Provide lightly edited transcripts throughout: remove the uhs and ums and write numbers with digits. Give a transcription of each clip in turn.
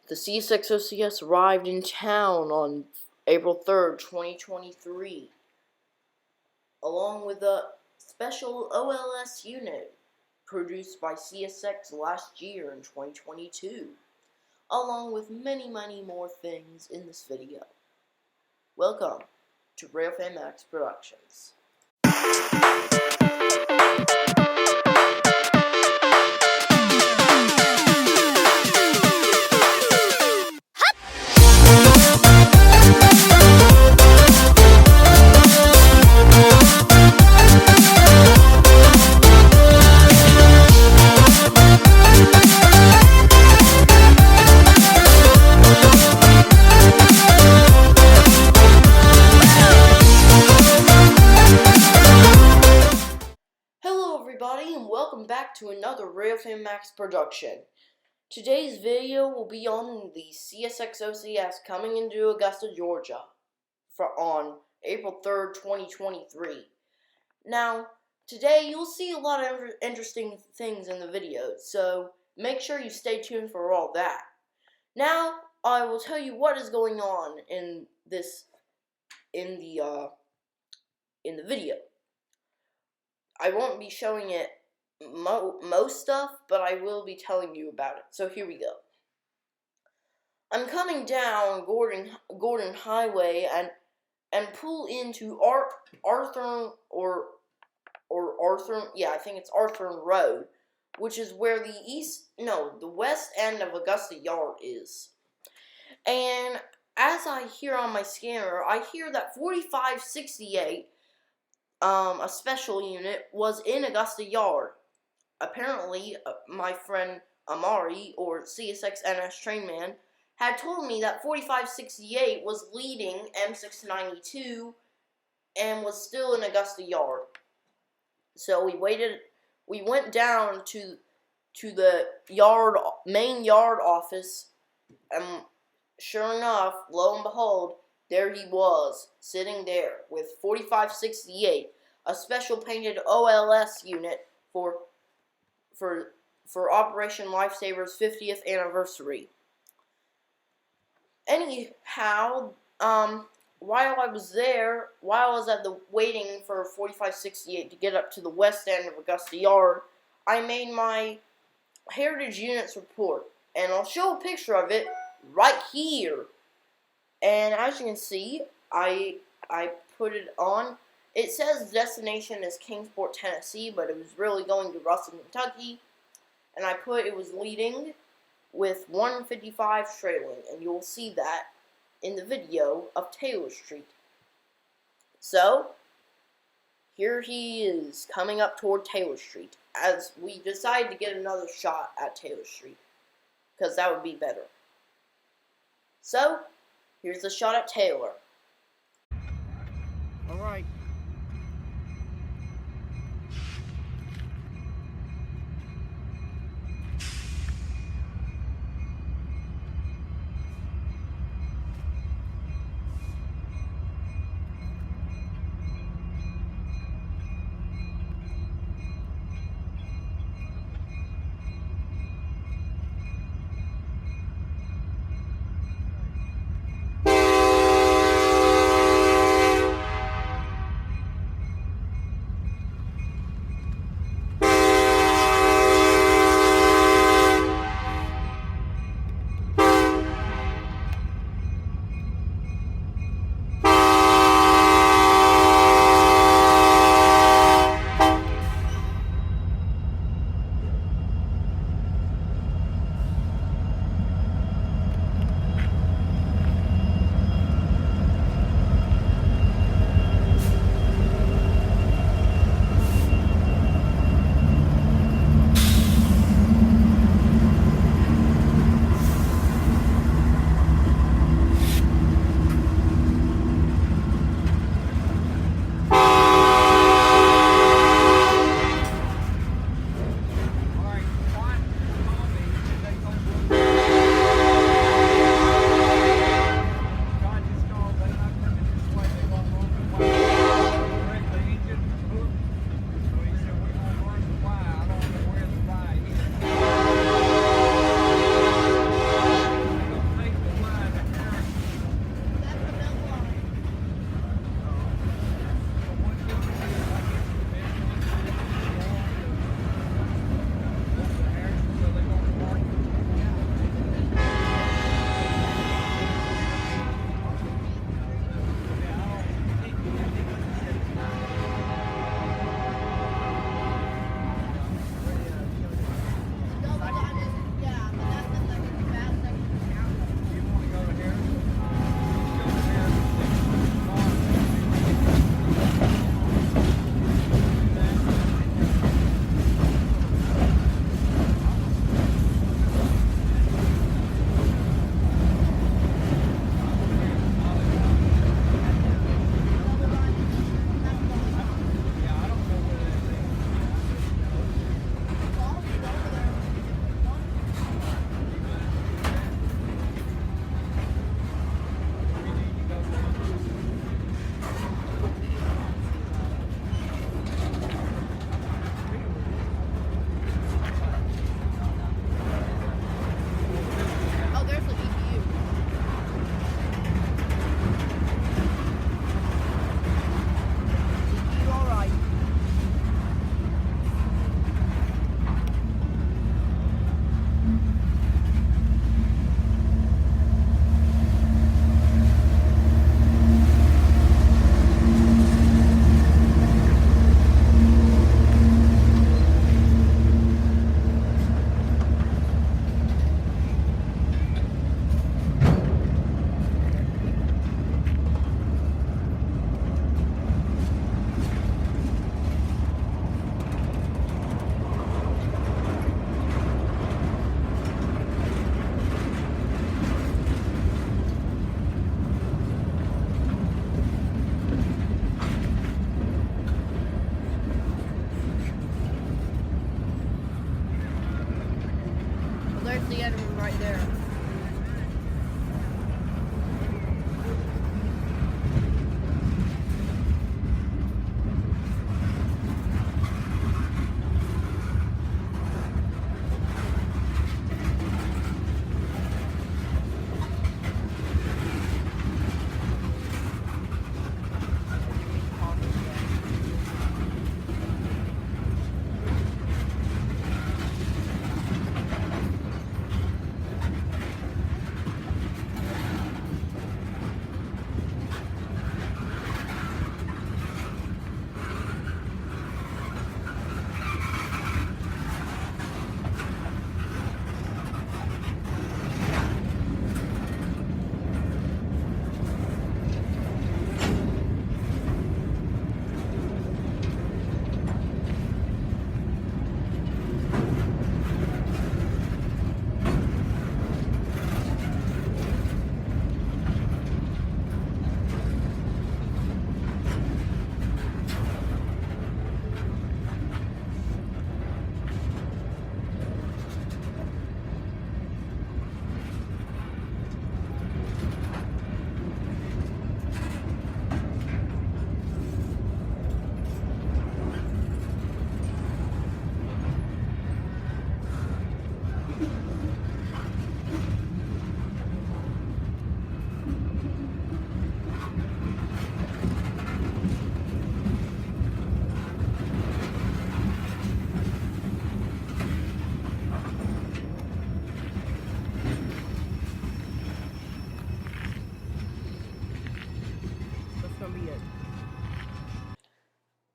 The CSX OCS arrived in town on April 3rd, 2023, along with a special OLS unit produced by CSX last year in 2022, along with many more things in this video. Welcome to Railfan Max Productions. And welcome back to another Railfan Max production. Today's video will be on the CSX OCS coming into Augusta, Georgia on April 3rd, 2023. Now, today you'll see a lot of interesting things in the video, so make sure you stay tuned for all that. Now, I will tell you what is going on in the video. I won't be showing it most stuff, but I will be telling you about it. So here we go. I'm coming down Gordon Highway and pull into Arthur I think it's Arthur Road, which is where the west end of Augusta Yard is. And as I hear on my scanner, I hear that 4568 a special unit was in Augusta Yard. Apparently, my friend Amari, or CSX NS Trainman, had told me that 4568 was leading M692 and was still in Augusta Yard. So we went down to the main yard office, and sure enough, lo and behold, there he was, sitting there with 4568, a special painted OLS unit for Operation Lifesaver's 50th anniversary. Anyhow, while I was waiting for 4568 to get up to the west end of Augusta Yard, I made my Heritage Units report, and I'll show a picture of it right here. And as you can see, I put it on. It says destination is Kingsport, Tennessee, but it was really going to Russell, Kentucky. And I put it was leading with 155 trailing, and you'll see that in the video of Taylor Street. So, here he is coming up toward Taylor Street, as we decided to get another shot at Taylor Street, because that would be better. So, here's the shot at Taylor. All right. There's the enemy right there.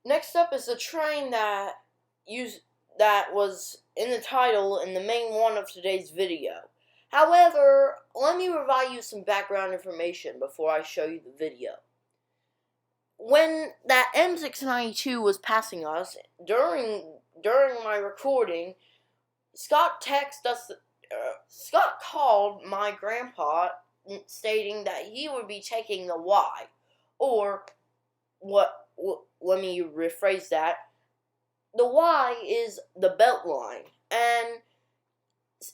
Next up is the train that was in the title in the main one of today's video. However, let me provide you some background information before I show you the video. When that M692 was passing us, during my recording, Scott called my grandpa stating that he would be taking the Y, or let me rephrase that. The Y is the belt line, and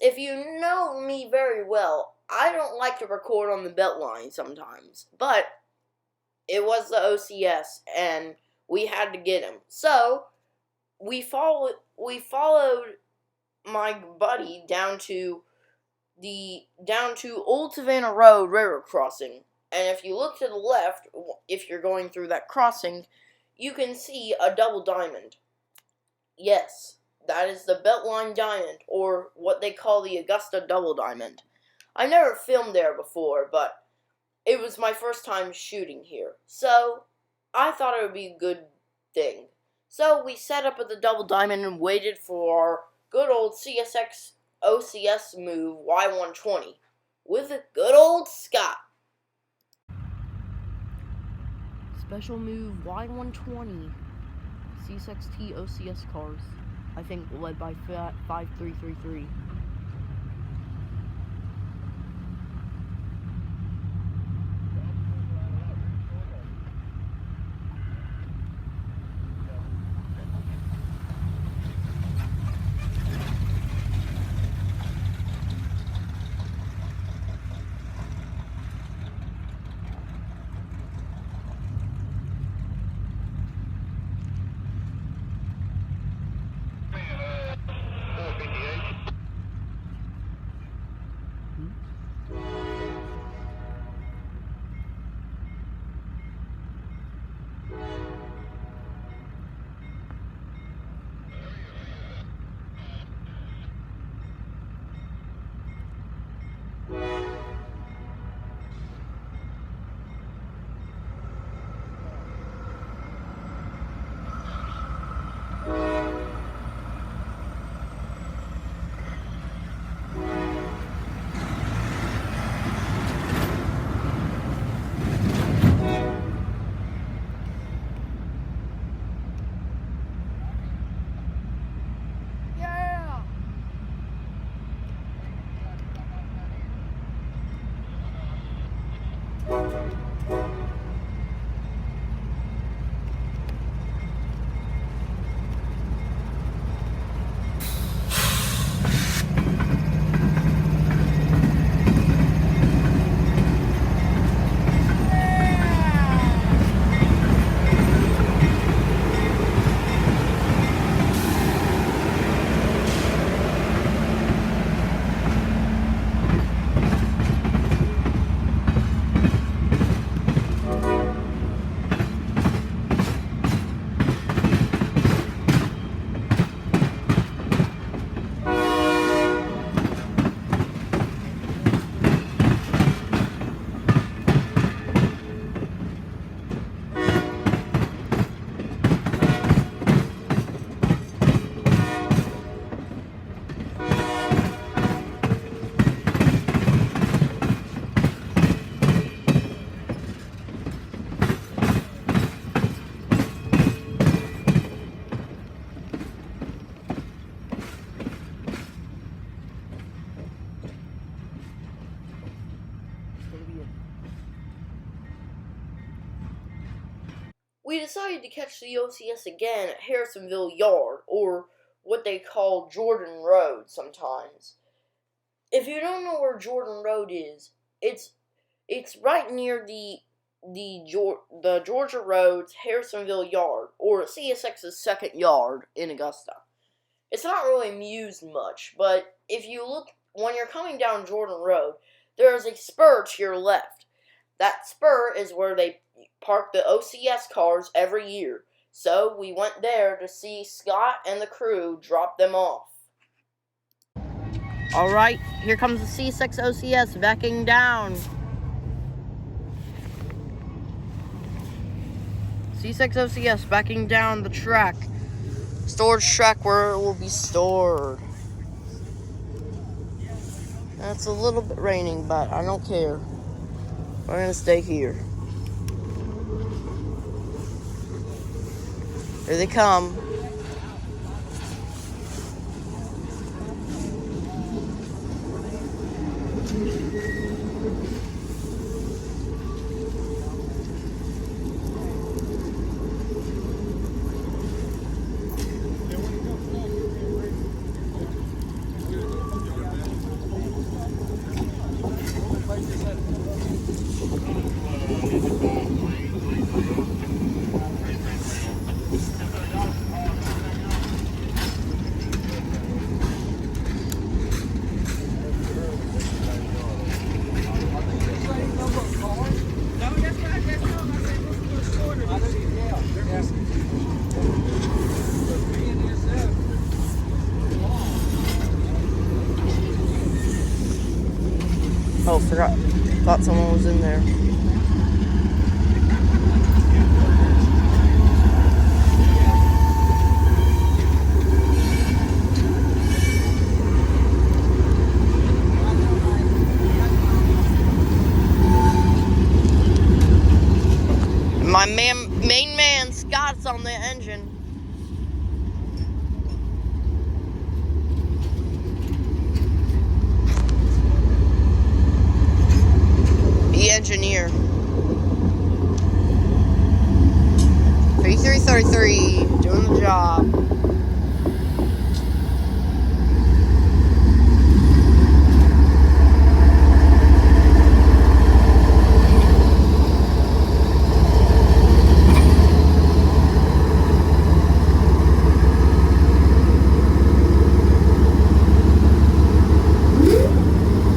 if you know me very well, I don't like to record on the belt line sometimes, but it was the OCS, and we had to get him. So we followed my buddy down to Old Savannah Road railroad crossing, and if you look to the left, if you're going through that crossing, you can see a double diamond. Yes, that is the Beltline Diamond, or what they call the Augusta Double Diamond. I never filmed there before, but it was my first time shooting here, so I thought it would be a good thing. So we set up at the Double Diamond and waited for our good old CSX OCS move Y120 with a good old Scott. Special move Y120 CSX OCS cars, I think led by 5333. we decided to catch the OCS again at Harrisonville Yard, or what they call Jordan Road sometimes. If you don't know where Jordan Road is, it's right near the Georgia Road's Harrisonville Yard, or CSX's second yard in Augusta. It's not really used much, but if you look, when you're coming down Jordan Road, there is a spur to your left. That spur is where they park the OCS cars every year. So we went there to see Scott and the crew drop them off. Alright, here comes the CSX OCS backing down. CSX OCS backing down the track. Storage track where it will be stored. It's a little bit raining, but I don't care. We're gonna stay here. Here they come. Oh, forgot. Thought someone was in there. My main man, Scott's on the engine. The engineer. 3333, doing the job.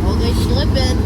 Oh, they slipping.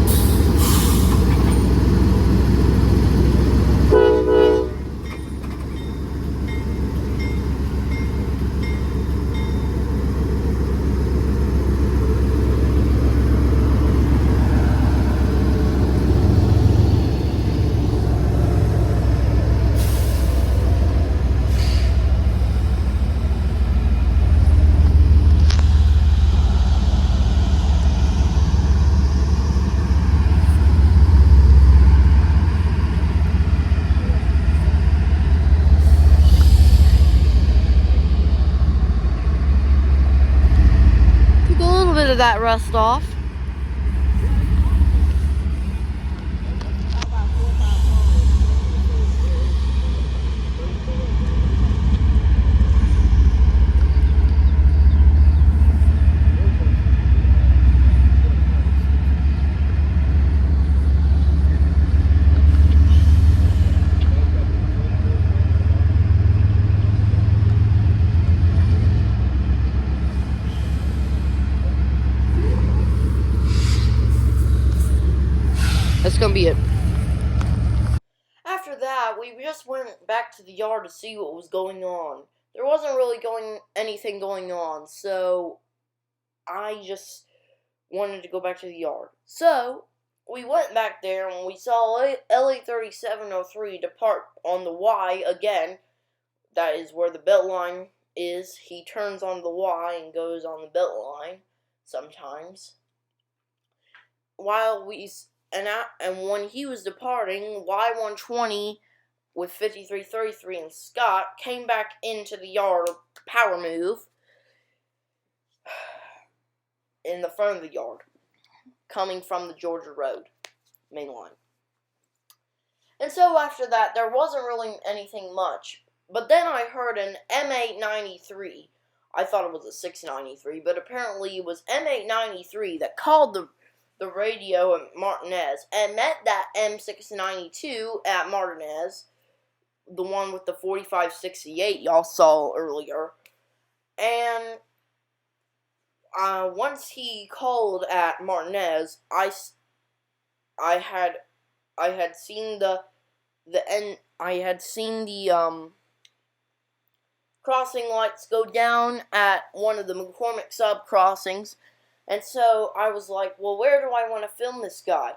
Of that rust off. That's gonna be it. After that, we just went back to the yard to see what was going on. There wasn't really anything going on, so I just wanted to go back to the yard. So we went back there and we saw LA3703 depart on the Y again. That is where the belt line is. He turns on the Y and goes on the belt line sometimes. And when he was departing, Y120 with 5333 and Scott came back into the yard, power move, in the front of the yard, coming from the Georgia Road main line. And so after that, there wasn't really anything much. But then I heard an M893. I thought it was a 693, but apparently it was M893 that called the radio at Martinez and met that M692 at Martinez, the one with the 4568 y'all saw earlier. And once he called at Martinez, I had seen the crossing lights go down at one of the McCormick sub crossings, and so I was like, well, where do I want to film this guy?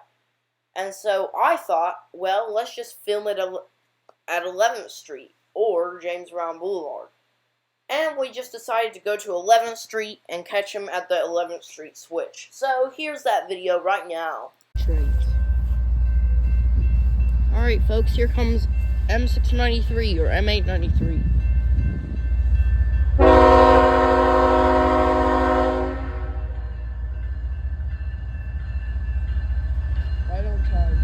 And so I thought, well, let's just film it at 11th Street or James Brown Boulevard. And we just decided to go to 11th Street and catch him at the 11th Street switch. So here's that video right now. Alright folks, here comes M693 or M893. Right on time.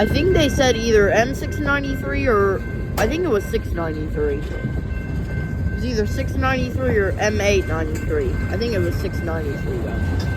I think they said either M693 or I think it was 693. It was either 693 or M893. I think it was 693 though.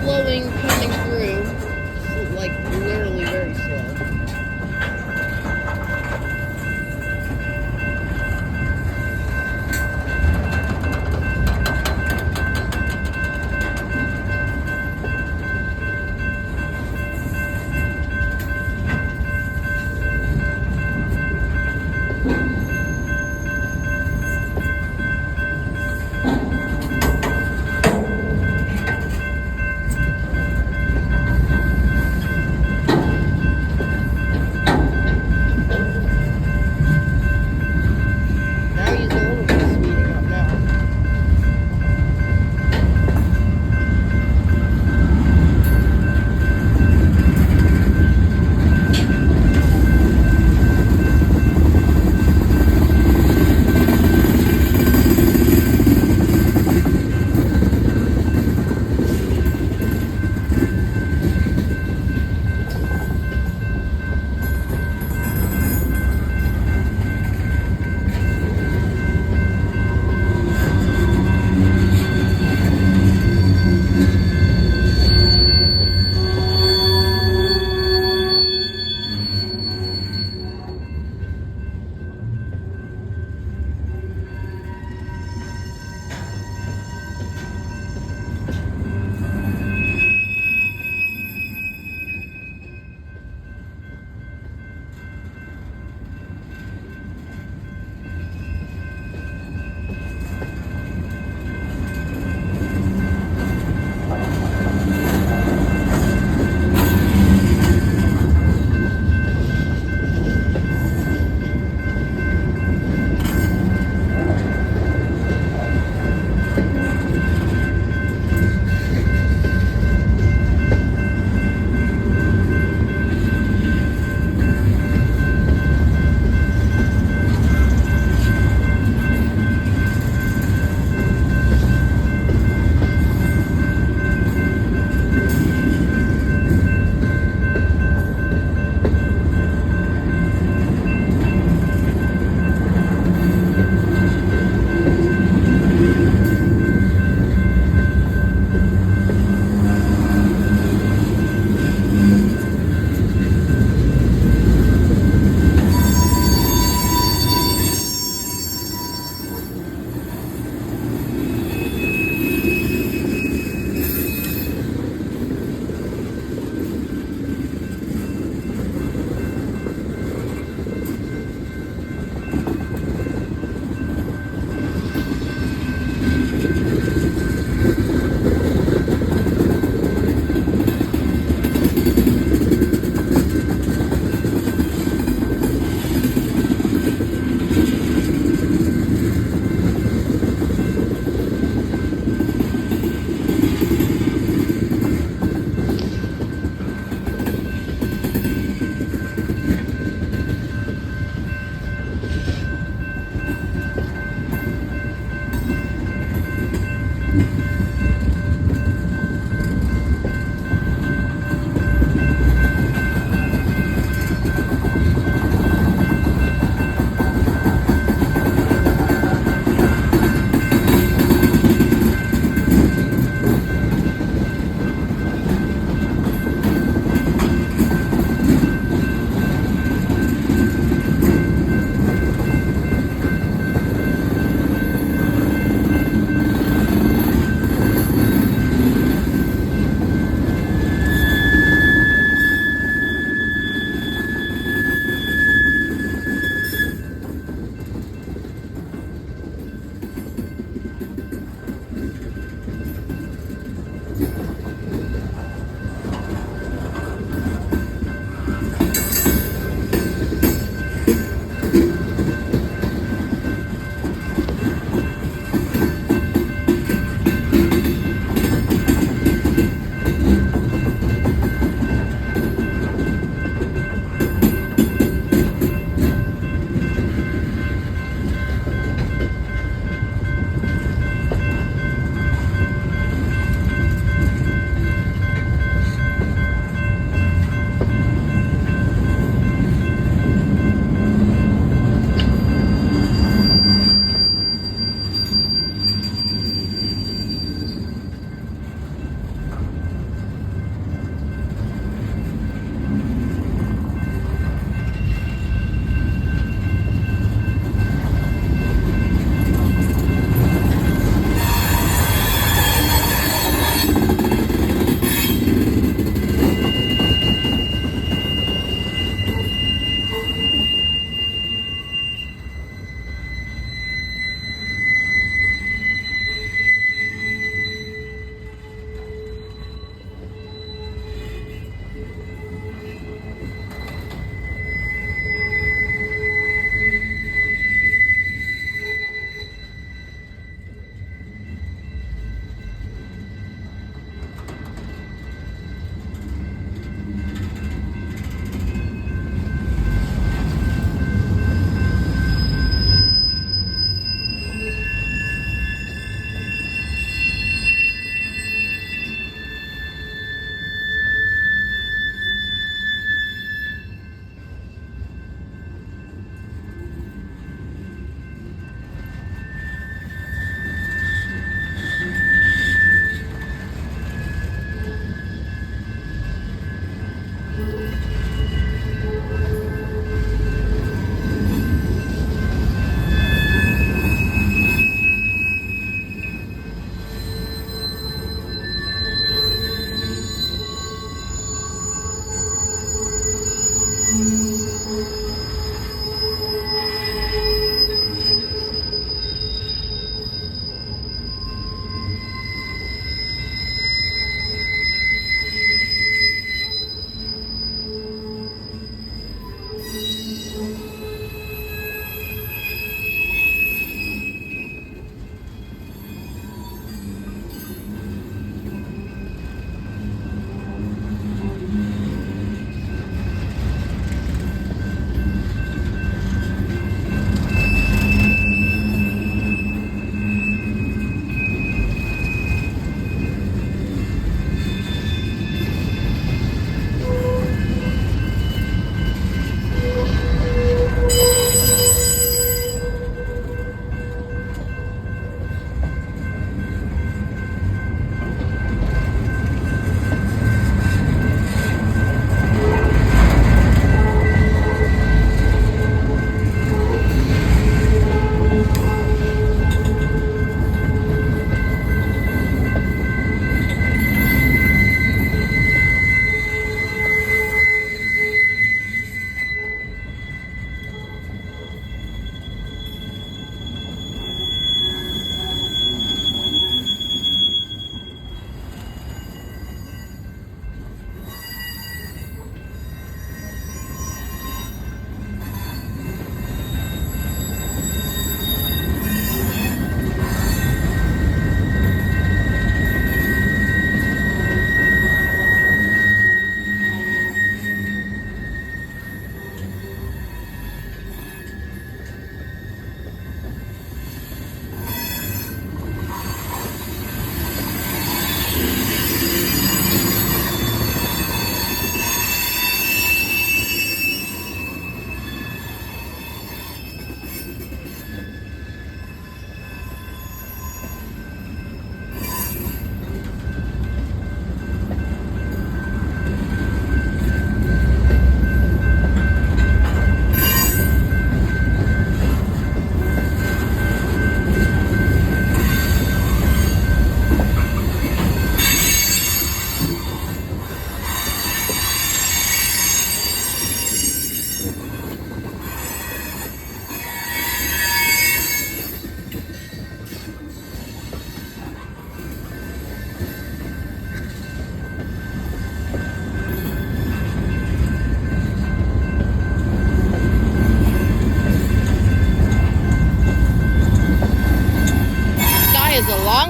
Slowing coming through, like literally very slow.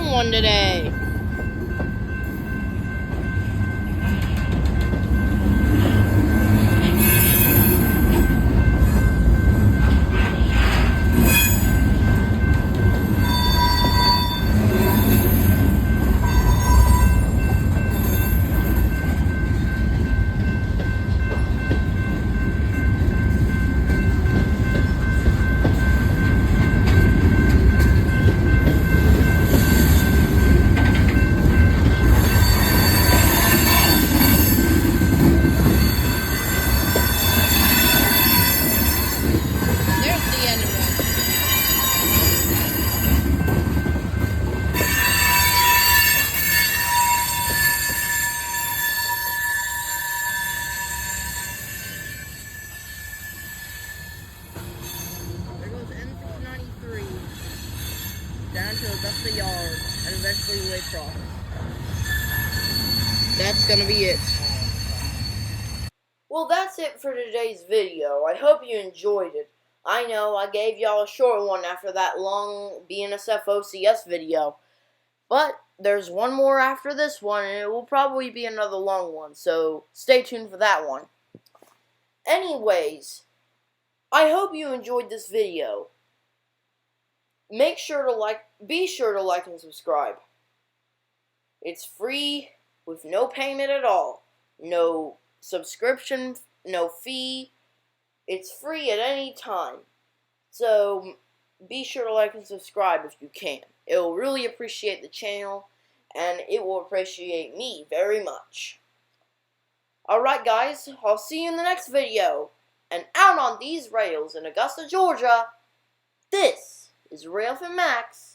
long one today. Down to Augusta Yard and eventually Waycross. That's gonna be it. Well, that's it for today's video. I hope you enjoyed it. I know I gave y'all a short one after that long BNSF OCS video, but there's one more after this one, and it will probably be another long one, so stay tuned for that one. Anyways, I hope you enjoyed this video. Be sure to like and subscribe. It's free with no payment at all. No subscription, no fee. It's free at any time. So be sure to like and subscribe if you can. It will really appreciate the channel, and it will appreciate me very much. Alright guys, I'll see you in the next video. And out on these rails in Augusta, Georgia, this is Railfan Max.